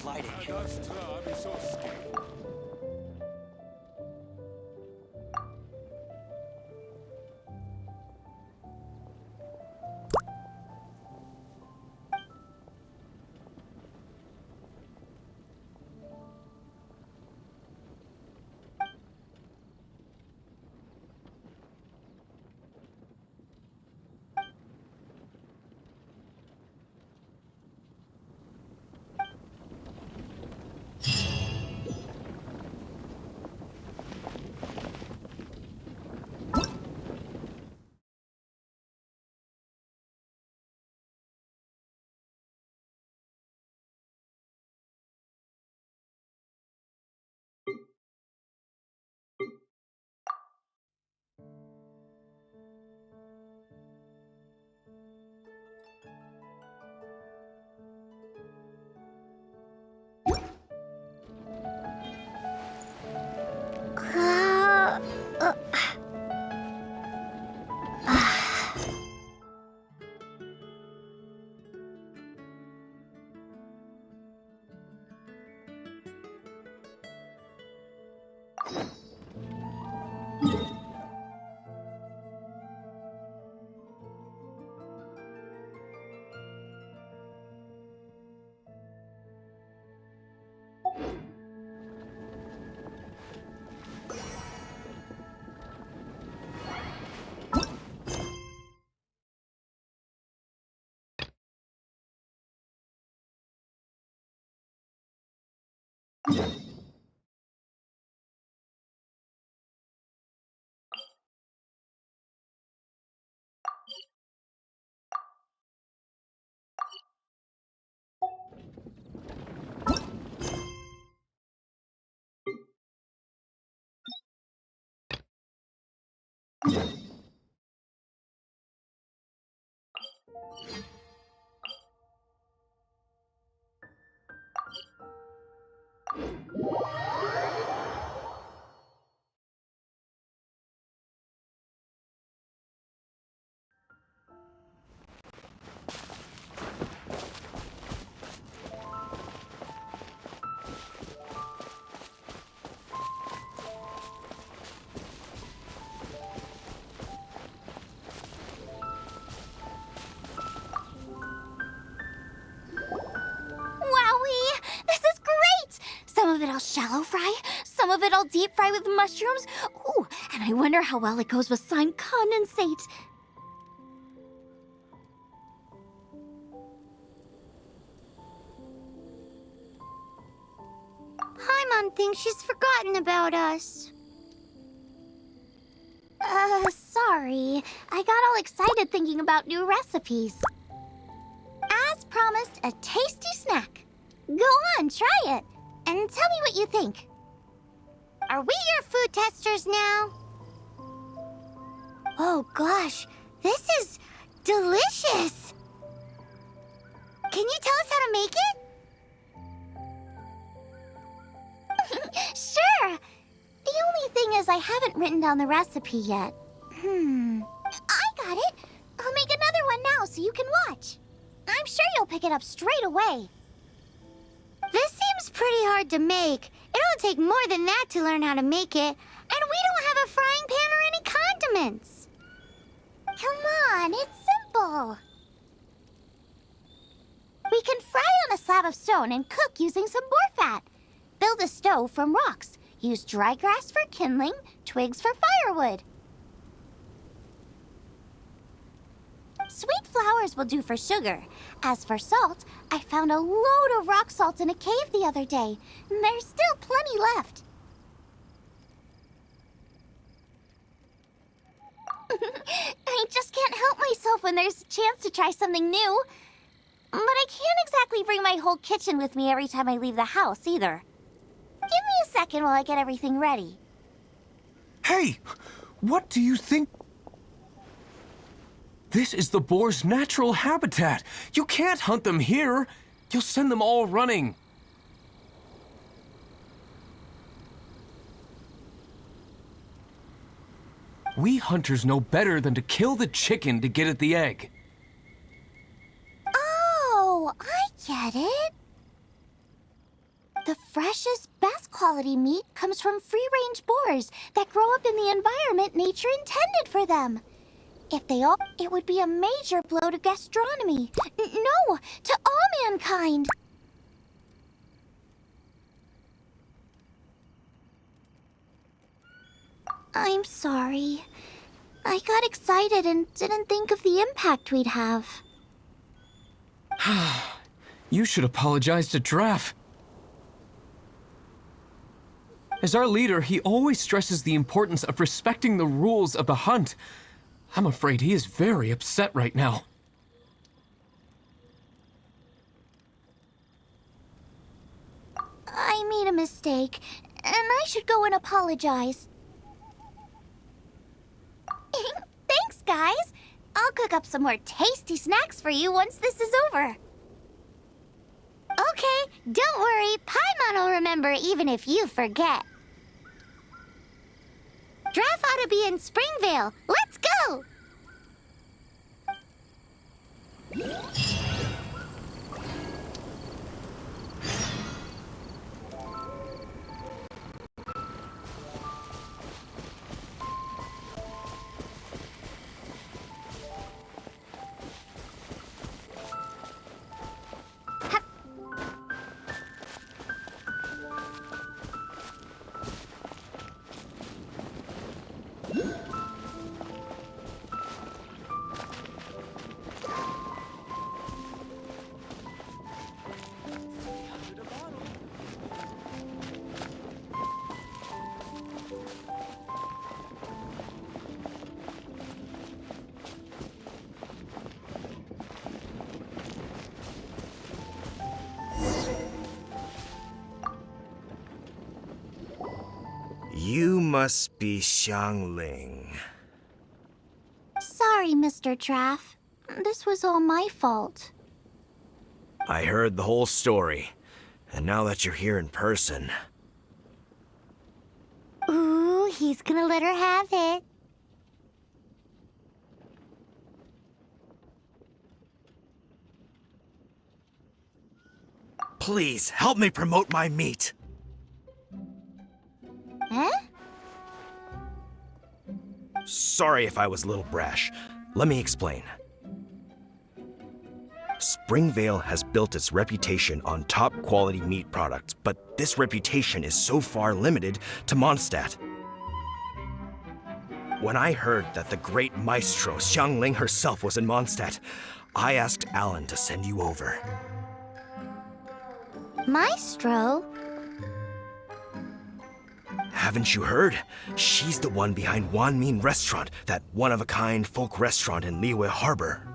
gliding. Some of it I'll shallow fry, some of it I'll deep fry with mushrooms. Ooh, and I wonder how well it goes with slime condensate. Paimon thinks she's forgotten about us. Sorry. I got all excited thinking about new recipes. As promised, a tasty snack. Go on, try it. And tell me what you think. Are we your food testers now? Oh gosh, this is delicious! Can you tell us how to make it? Sure! The only thing is I haven't written down the recipe yet. I got it! I'll make another one now so you can watch. I'm sure you'll pick it up straight away. This seems pretty hard to make. It'll take more than that to learn how to make it. And we don't have a frying pan or any condiments. Come on, it's simple. We can fry on a slab of stone and cook using some boar fat. Build a stove from rocks. Use dry grass for kindling, twigs for firewood. Sweet flowers will do for sugar. As for salt, I found a load of rock salt in a cave the other day. There's still plenty left. I just can't help myself when there's a chance to try something new. But I can't exactly bring my whole kitchen with me every time I leave the house, either. Give me a second while I get everything ready. Hey! What do you think? This is the boar's natural habitat. You can't hunt them here. You'll send them all running. We hunters know better than to kill the chicken to get at the egg. Oh, I get it. quality meat comes from free-range boars that grow up in the environment nature intended for them. If they all, it would be a major blow to gastronomy. No, to all mankind. I'm sorry. I got excited and didn't think of the impact we'd have. You should apologize to Draff. As our leader, he always stresses the importance of respecting the rules of the hunt. I'm afraid he is very upset right now. I made a mistake, and I should go and apologize. Thanks, guys. I'll cook up some more tasty snacks for you once this is over. Okay, don't worry. Paimon will remember even if you forget. Draft ought to be in Springvale. Let's go! You must be Xiangling. Sorry, Mr. Draff. This was all my fault. I heard the whole story, and now that you're here in person... Ooh, he's gonna let her have it. Please, help me promote my meat! Eh? Sorry if I was a little brash. Let me explain. Springvale has built its reputation on top-quality meat products, but this reputation is so far limited to Mondstadt. When I heard that the great maestro Xiangling herself was in Mondstadt, I asked Alan to send you over. Maestro? Haven't you heard? She's the one behind Wanmin Restaurant, that one-of-a-kind folk restaurant in Liyue Harbor.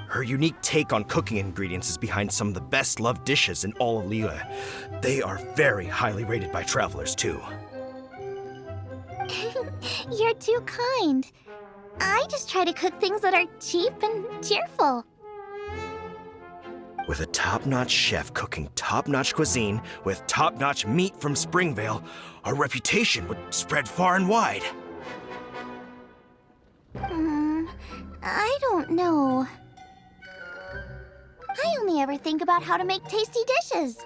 Her unique take on cooking ingredients is behind some of the best-loved dishes in all of Liyue. They are very highly rated by travelers, too. You're too kind. I just try to cook things that are cheap and cheerful. With a top-notch chef cooking top-notch cuisine with top-notch meat from Springvale, our reputation would spread far and wide. I don't know. I only ever think about how to make tasty dishes.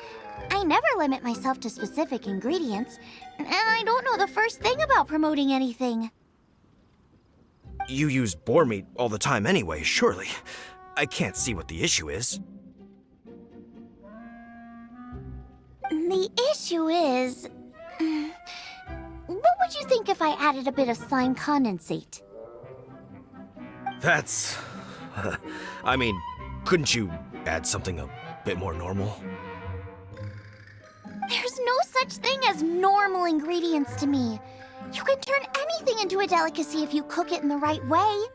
I never limit myself to specific ingredients, and I don't know the first thing about promoting anything. You use boar meat all the time anyway, surely. I can't see what the issue is. The issue is... what would you think if I added a bit of slime condensate? That's... I mean, couldn't you add something a bit more normal? There's no such thing as normal ingredients to me. You can turn anything into a delicacy if you cook it in the right way.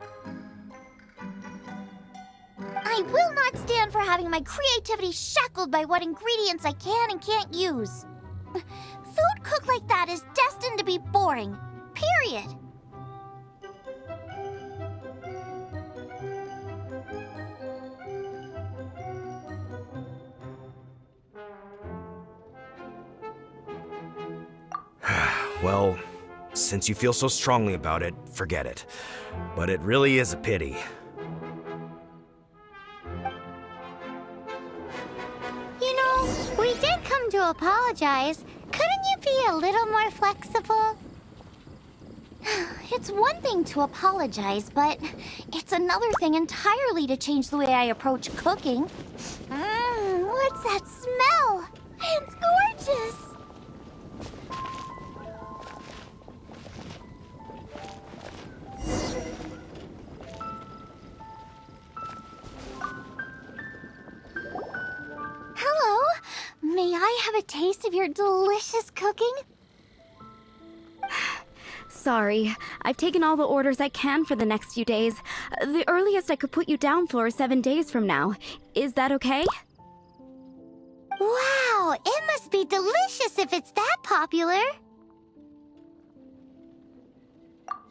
I will not stand for having my creativity shackled by what ingredients I can and can't use. Food cooked like that is destined to be boring. Period. Well, since you feel so strongly about it, forget it. But it really is a pity. You know, we did come to apologize. apologize. Couldn't you be a little more flexible? It's one thing to apologize, but it's another thing entirely to change the way I approach cooking. What's that smell? It's gorgeous! Hello? May I have a taste of your delicious cooking? Sorry, I've taken all the orders I can for the next few days. The earliest I could put you down for is 7 days from now. Is that okay? Wow, it must be delicious if it's that popular.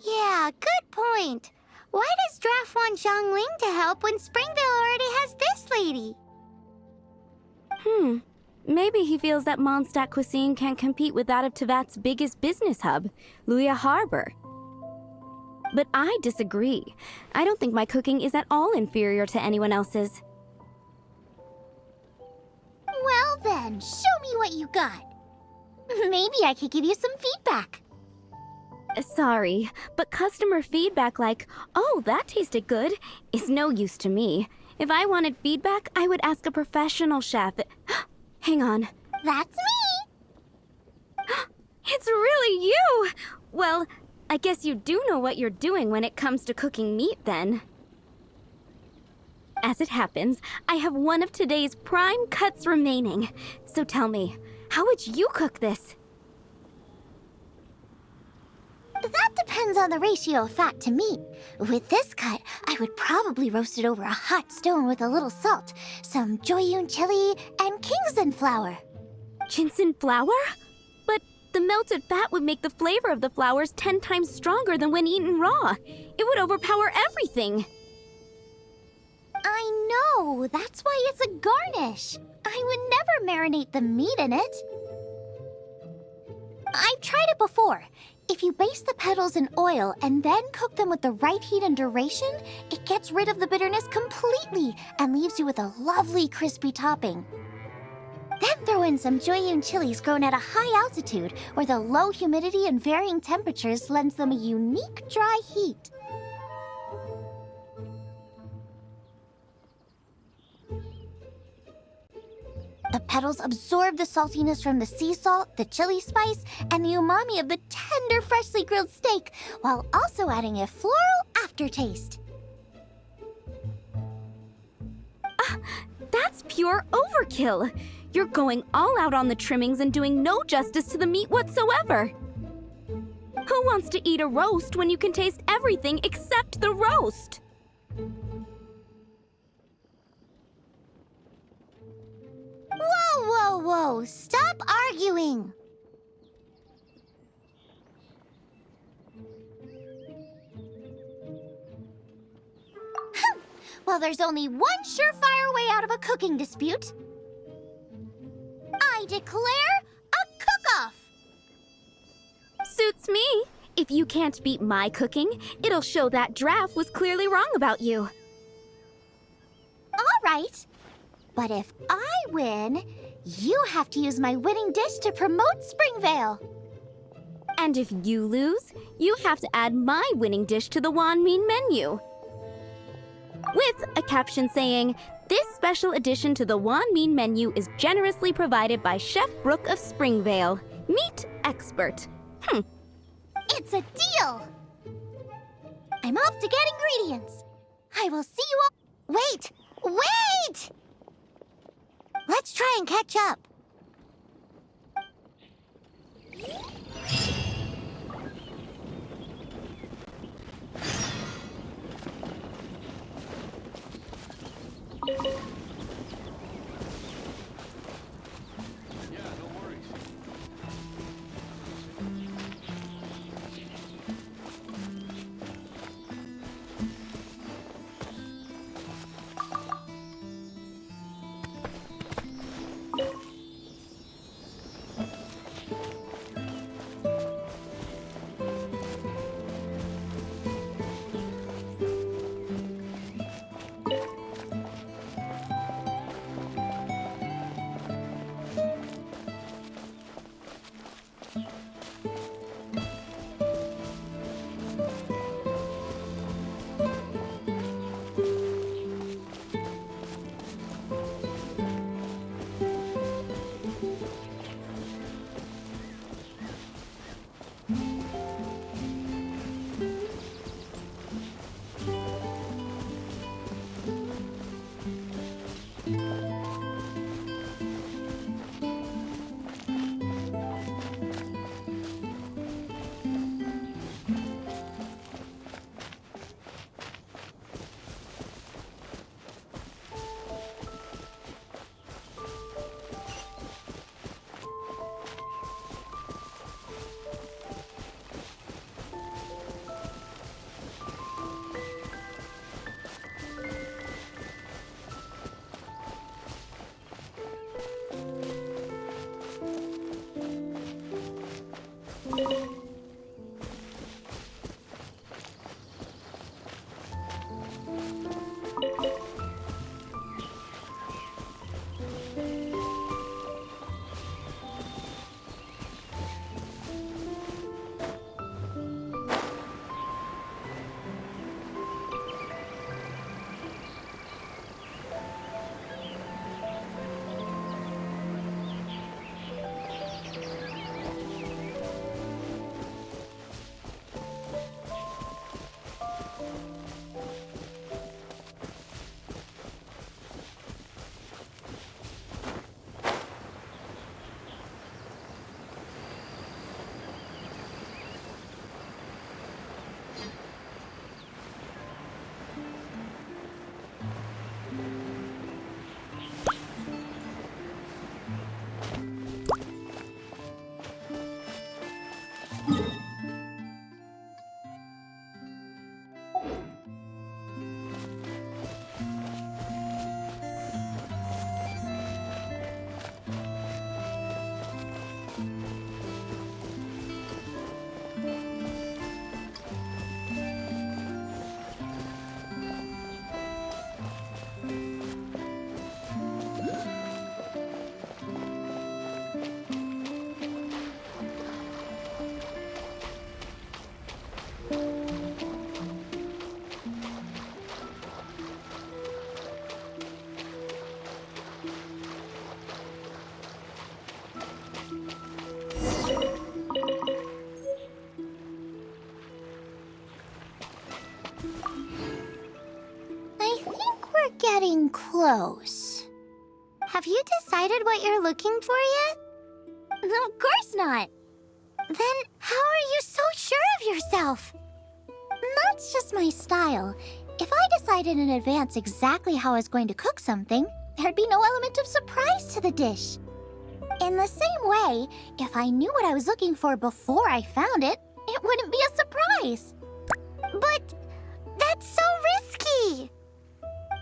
Yeah, good point. Why does Draft want Zhongling to help when Springville already has this lady? Maybe he feels that Mondstadt cuisine can't compete with that of Tevat's biggest business hub, Luya Harbor. But I disagree. I don't think my cooking is at all inferior to anyone else's. Well then, show me what you got. Maybe I could give you some feedback. Sorry, but customer feedback like, "Oh, that tasted good," is no use to me. If I wanted feedback, I would ask a professional chef. Hang on. That's me! It's really you! Well, I guess you do know what you're doing when it comes to cooking meat, then. As it happens, I have one of today's prime cuts remaining. So tell me, how would you cook this? That depends on the ratio of fat to meat. With this cut, I would probably roast it over a hot stone with a little salt, some Joyun chili, and Kingston flour. Ginseng flour? But the melted fat would make the flavor of the flowers 10 times stronger than when eaten raw. It would overpower everything. I know, that's why it's a garnish. I would never marinate the meat in it. I've tried it before. If you baste the petals in oil and then cook them with the right heat and duration, it gets rid of the bitterness completely and leaves you with a lovely crispy topping. Then throw in some Joyun chilies grown at a high altitude where the low humidity and varying temperatures lends them a unique dry heat. The petals absorb the saltiness from the sea salt, the chili spice, and the umami of the tender, freshly grilled steak, while also adding a floral aftertaste. That's pure overkill. You're going all out on the trimmings and doing no justice to the meat whatsoever. Who wants to eat a roast when you can taste everything except the roast? Whoa, whoa, whoa! Stop arguing! Well, there's only one surefire way out of a cooking dispute. I declare a cook-off! Suits me. If you can't beat my cooking, it'll show that Draft was clearly wrong about you. All right. But if I win, you have to use my winning dish to promote Springvale. And if you lose, you have to add my winning dish to the Wanmin menu. With a caption saying, "This special addition to the Wanmin menu is generously provided by Chef Brooke of Springvale, meat expert." It's a deal! I'm off to get ingredients. I will see you all... Wait! Wait! Let's try and catch up. close. Have you decided what you're looking for yet? Of course not. Then how are you so sure of yourself? That's just my style. If I decided in advance exactly how I was going to cook something, there'd be no element of surprise to the dish. In the same way, if I knew what I was looking for before I found it, it wouldn't be a surprise. But that's so risky.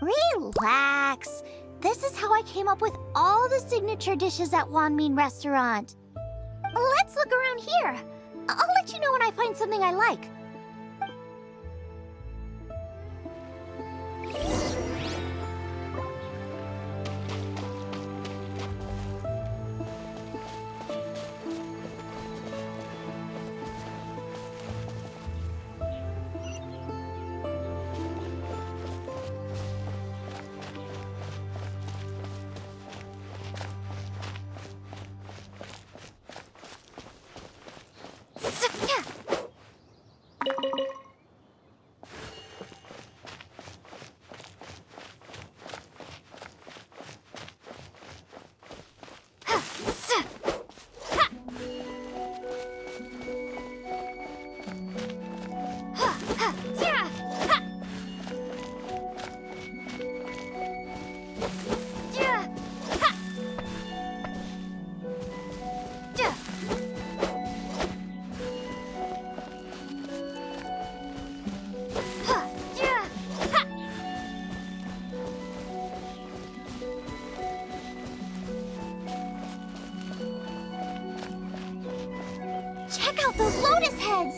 Relax. This is how I came up with all the signature dishes at Wanmin Restaurant. Let's look around here. I'll let you know when I find something I like. Check out those lotus heads!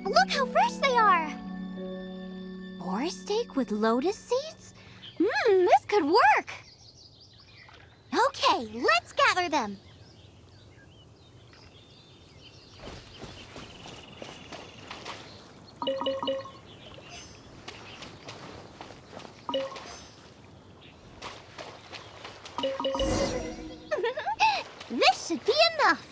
Look how fresh they are! Boar steak with lotus seeds? This could work! Okay, let's gather them. This should be enough.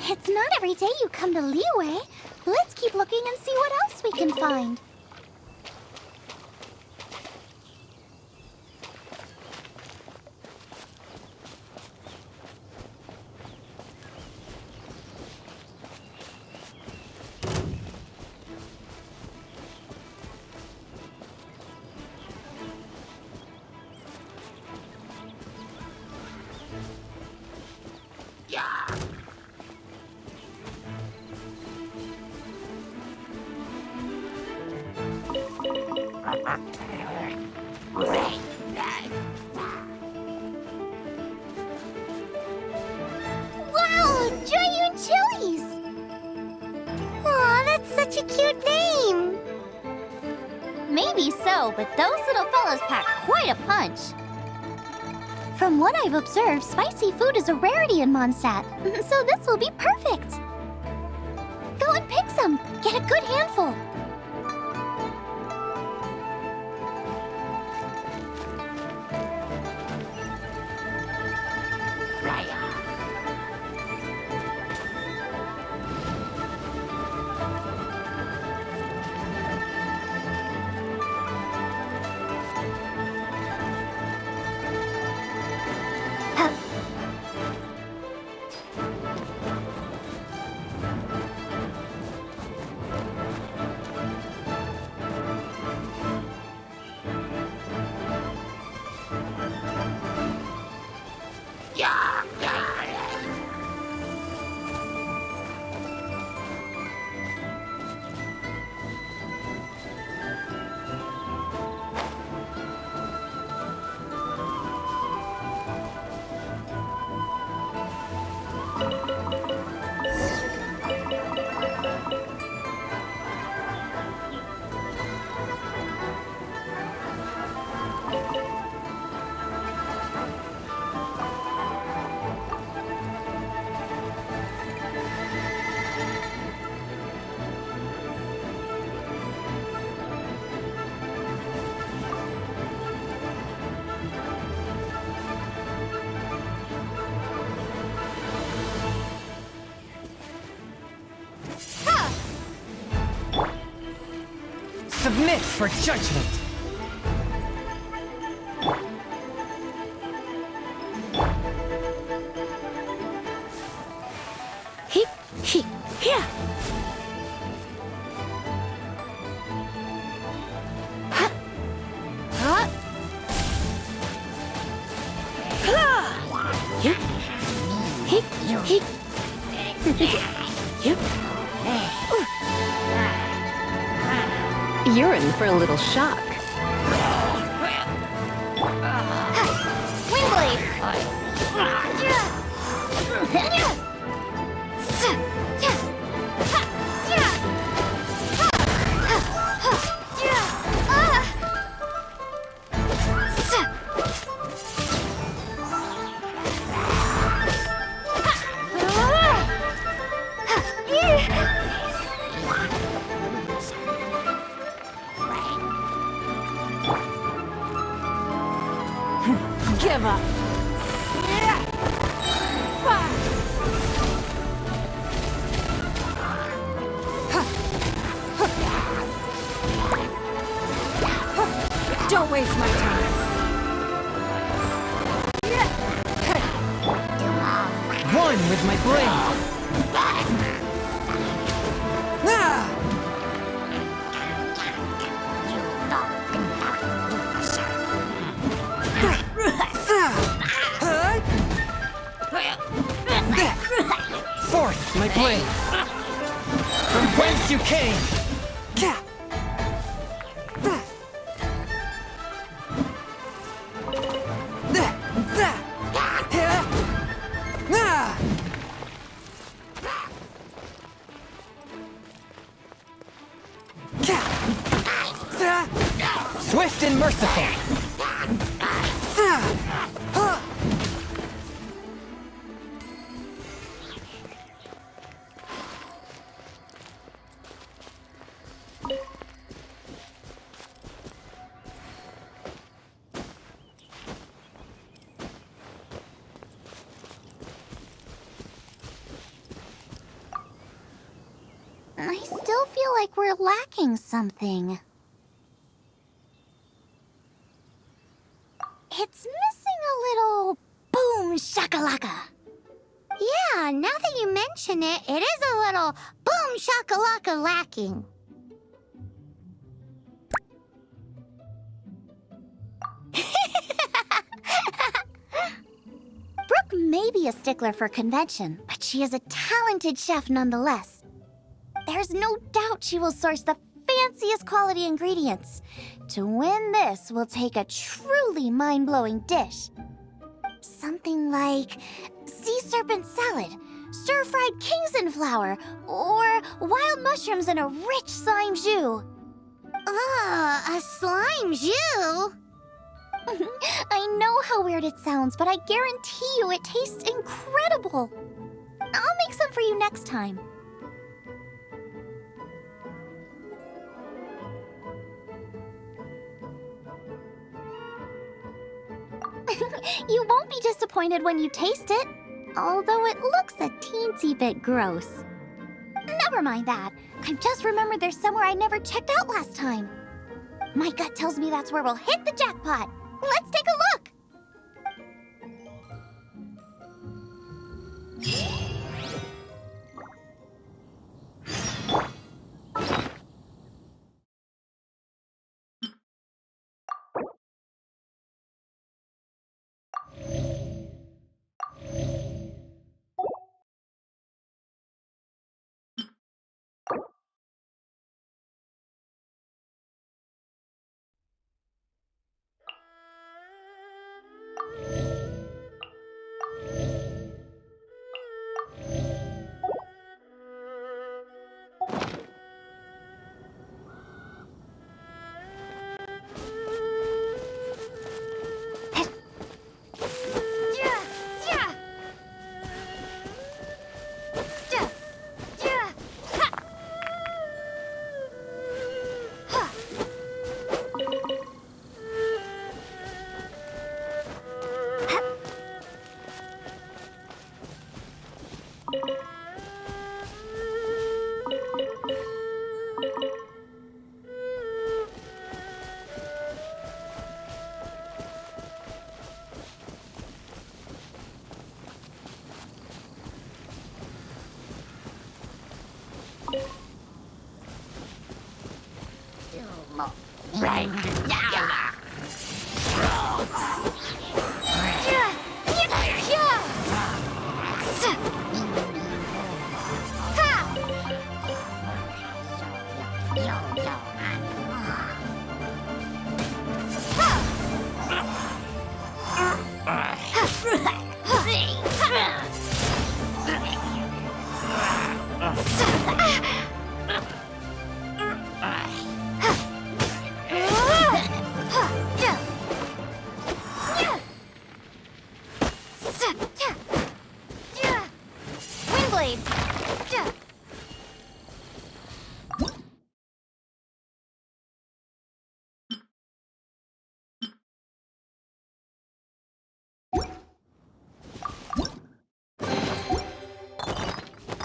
It's not every day you come to Liyue. Let's keep looking and see what else we can find. Wow, Joyun Chilies! Aw, that's such a cute name. Maybe so, but those little fellows pack quite a punch. From what I've observed, spicy food is a rarity in Mondstadt, so this will be perfect. Go and pick some. Get a good handful. Submit for judgment! You're in for a little shock. Wing blade! Give up. Don't waste my time. One with my brain. Forth my blade. From whence you came. Swift and merciful. I still feel like we're lacking something. It's missing a little boom shakalaka. Yeah, now that you mention it, it is a little boom shakalaka lacking. Brooke may be a stickler for convention, but she is a talented chef nonetheless. There's no doubt she will source the fanciest quality ingredients. To win this will take a truly mind-blowing dish. Something like sea serpent salad, stir-fried Kingston flour, or wild mushrooms in a rich slime jus. A slime jus? I know how weird it sounds, but I guarantee you it tastes incredible. I'll make some for you next time. You won't be disappointed when you taste it, although it looks a teensy bit gross. Never mind that. I've just remembered there's somewhere I never checked out last time. My gut tells me that's where we'll hit the jackpot. Let's take a look!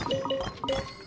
Windblade.